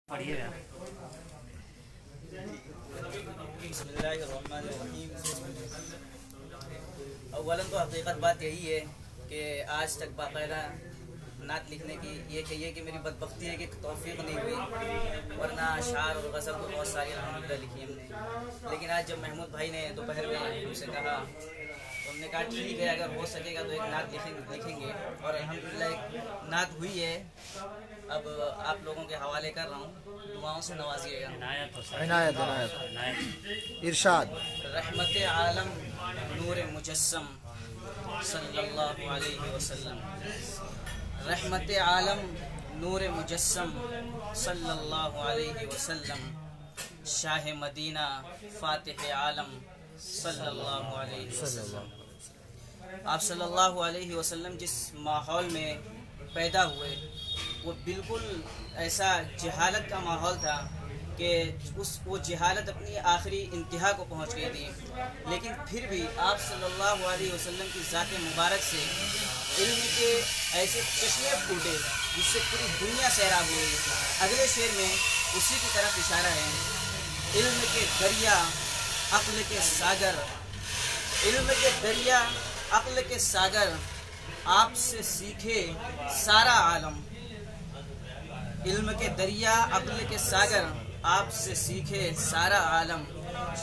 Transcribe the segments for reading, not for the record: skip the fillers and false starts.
अव्वलन तो हकीकत बात यही है कि आज तक बाकायदा नात लिखने की ये कहिए कि मेरी बदबख्ती है कि तौफीक नहीं हुई, वरना अशार और गज़ल तो बहुत सारी अल्हम्दुलिल्लाह लिखी हमने। लेकिन आज जब महमूद भाई ने दोपहर में हमसे कहा तो हमने कहा ठीक है, अगर हो सकेगा तो एक नात लिखेंगे और अल्हम्दुलिल्लाह एक नात हुई है। अब आप लोगों के हवाले कर रहा हूँ, दुआओं से नवाजिएगा। इनायत इरशाद। रहमत आलम नूर मुजस्सम सल्लल्लाहु अलैहि वसल्लम, रहमत आलम नूर मुजस्सम सल्लल्लाहु अलैहि वसल्लम, शाह मदीना फातिह आलम सल्लल्लाहु अलैहि वसल्लम। आप सल्लल्लाहु अलैहि वसल्लम जिस माहौल में पैदा हुए वो बिल्कुल ऐसा जहालत का माहौल था कि वो जहालत अपनी आखिरी इंतहा को पहुंच गई थी। लेकिन फिर भी आप सल्लल्लाहु अलैहि वसल्लम की ज़ात मुबारक से इल्म के ऐसे चश्मे फूटे जिससे पूरी दुनिया सैराब हो गई। अगले शेर में उसी की तरफ इशारा है। इल्म के दरिया अक्ल के सागर, इल्म के दरिया अक्ल के सागर, आपसे सीखे सारा आलम। इल्म के दरिया अक्ल के सागर, आपसे सीखे सारा आलम,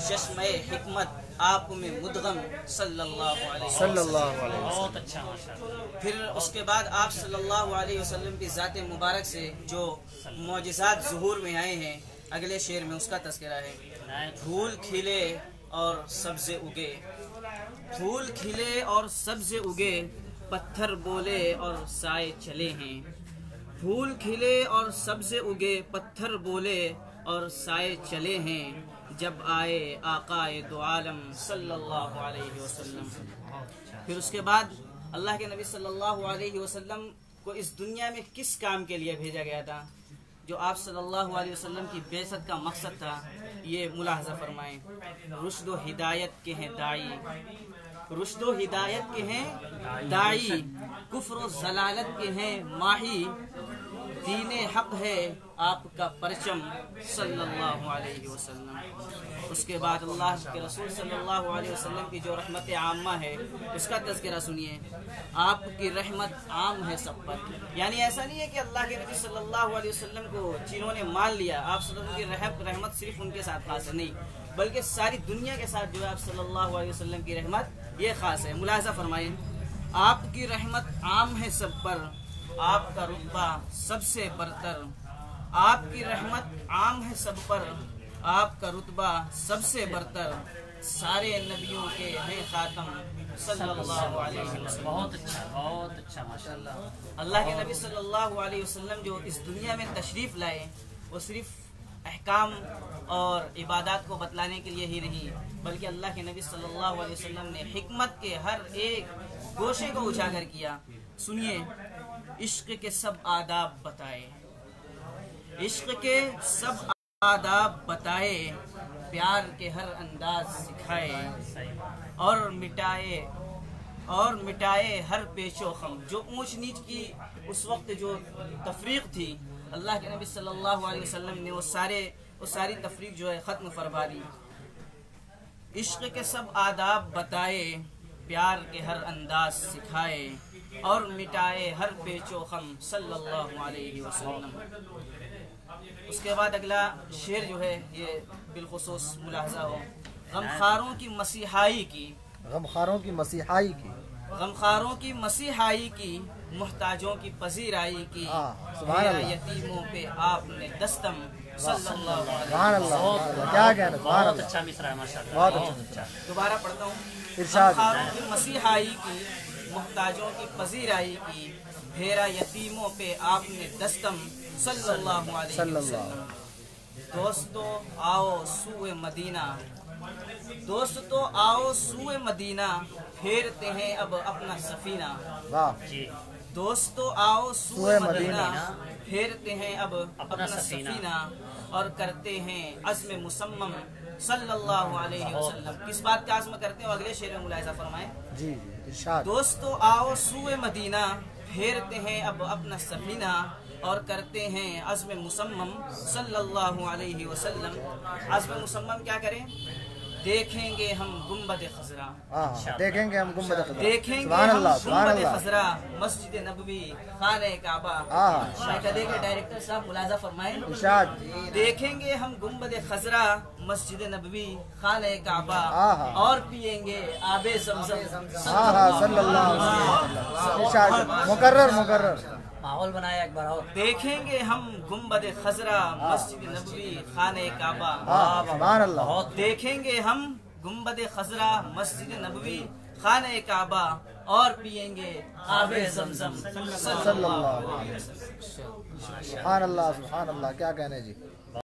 चश्मे हिकमत आप में मुदगम सल्लल्लाहु अलैहि वसल्लम। बहुत अच्छा माशाअल्लाह। फिर उसके बाद आप सल्लल्लाहु अलैहि वसल्लम की ज़ात मुबारक से जो मौजिज़ात ज़ुहूर में आए हैं, अगले शेर में उसका तज़किरा है। फूल खिले और सब्ज़े उगे, फूल खिले और सब्ज़े उगे, पत्थर बोले और साए चले हैं। फूल खिले और सब्ज़े उगे, पत्थर बोले और साए चले हैं, जब आए आकाए दो आलम सल्लल्लाहु अलैहि वसल्लम। फिर उसके बाद अल्लाह के नबी सल्लल्लाहु अलैहि वसल्लम को इस दुनिया में किस काम के लिए भेजा गया था, जो आप सल्लल्लाहु अलैहि वसल्लम की बेइज्जत का मकसद था, ये मुलाहजा फरमाएं। रुश्द व हिदायत के हैं दाई, रुश्द व हिदायत के हैं दाई, कुफ्र व ज़लालत के हैं माही, दीने हक है आपका परचम सल्लल्लाहु अलैहि वसल्लम। उसके बाद अल्लाह के रसूल सल्लल्लाहु अलैहि वसल्लम की जो रहमत आम्मा है उसका तज़किरा सुनिए। आपकी रहमत आम है सब पर, यानी ऐसा नहीं है कि अल्लाह के नबी सल्लल्लाहु अलैहि वसल्लम को जिन्होंने मान लिया आप सल्लल्लाहु अलैहि वसल्लम की रहमत सिर्फ उनके साथ खास है, नहीं, बल्कि सारी दुनिया के साथ जो है आप सल्लल्लाहु अलैहि वसल्लम की रहमत ये खास है। मुलाहजा फरमाइए। आपकी रहमत आम है सब पर, आपका रुतबा सबसे बरतर, आपकी रहमत आम है सब पर, आपका रुतबा सबसे बरतर, सारे नबियों के हैं खातम सल्लल्लाहु अलैहि वसल्लम। बहुत अच्छा माशाअल्लाह। अल्लाह के नबी सल्लल्लाहु अलैहि वसल्लम जो इस दुनिया में तशरीफ़ लाए वो सिर्फ अहकाम और इबादत को बतलाने के लिए ही नहीं, बल्कि अल्लाह के नबी सल्लल्लाहु अलैहि वसल्लम ने हिकमत के हर एक गोशे को उजागर किया। सुनिए। इश्क के सब आदाब बताए, इश्क के सब आदाब बताए, प्यार के हर अंदाज सिखाए, और मिटाए हर पेशो खम। जो ऊंच नीच की उस वक्त जो तफरीक थी, अल्लाह के नबी सल्लल्लाहु अलैहि वसल्लम ने वो सारी तफरीक जो है ख़त्म फरमा दी। इश्क के सब आदाब बताए, प्यार के हर अंदाज सिखाए, और मिटाए हर पेचो खम सल्लल्लाहु अलैहि वसल्लम। उसके बाद अगला शेर जो है ये बिलखुसूस मुलाहजा हो। गमखारों की मसीहाई की, गमखारों की मसीहाई की, गमखारों की मसीहाई की, मुहताजों की पजीराई की, यतीमों पे आपने दस्तम सल्लल्लाहु अलैहि वसल्लम। क्या कहना, बहुत अच्छा मिसरा है माशाअल्लाह, बहुत अच्छा। दोबारा पढ़ता हूँ। इरशाद। गमखारों की मसीहाई की, मुहताजों की पजीराई की, भेरा यतीमों पे आपने दस्तम सल्लल्लाहु अलैहि वसल्लम। दोस्तों आओ सूए मदीना, दोस्तों आओ सूए मदीना, फेरते हैं अब अपना सफीना। वाह। दोस्तों आओ सूए मदीना, फेरते हैं अब अपना सफीना, और करते हैं अज़्म मुसम्मम सल्लल्लाहु अलैहि वसल्लम। किस बात का आज़्म करते हो, अगले शेर में मुलाहिज़ा फरमाएं। जी इरशाद। दोस्तों आओ सूए मदीना, फेरते हैं अब अपना सफीना, और करते हैं अज़्म मुसम्मम सल्लल्लाहु अलैहि वसल्लम। अज़्म मुसम्मम क्या करें? देखेंगे हम गुंबद खजरा, देखेंगे हम गुंबद खजरा, देखेंगे सुभान हम अल्लाह, सुभान गुंबद अल्लाह। खजरा, मस्जिद नबवी, खाने काबा। शायद के डायरेक्टर साहब मुलाजा फरमाएं, इरशाद। देखेंगे हम गुंबद खजरा, मस्जिद नबवी, खाने काबा, और पिएंगे आबे ज़मज़म सल्लल्लाहु अलैहि वसल्लम। इरशाद। मुकर्रर मुकर्रर। माहौल बनाया एक बार और। देखेंगे हम गुंबद खजरा, मस्जिद नबवी, खाने काबा। सुभान अल्लाह। देखेंगे हम गुंबद खजरा, मस्जिद नबवी, खाने काबा, और पिएंगे आबे ज़मज़म सल्लल्लाहु अलैहि वसल्लम। सुभान अल्लाह, सुभान अल्लाह। क्या कहने जी।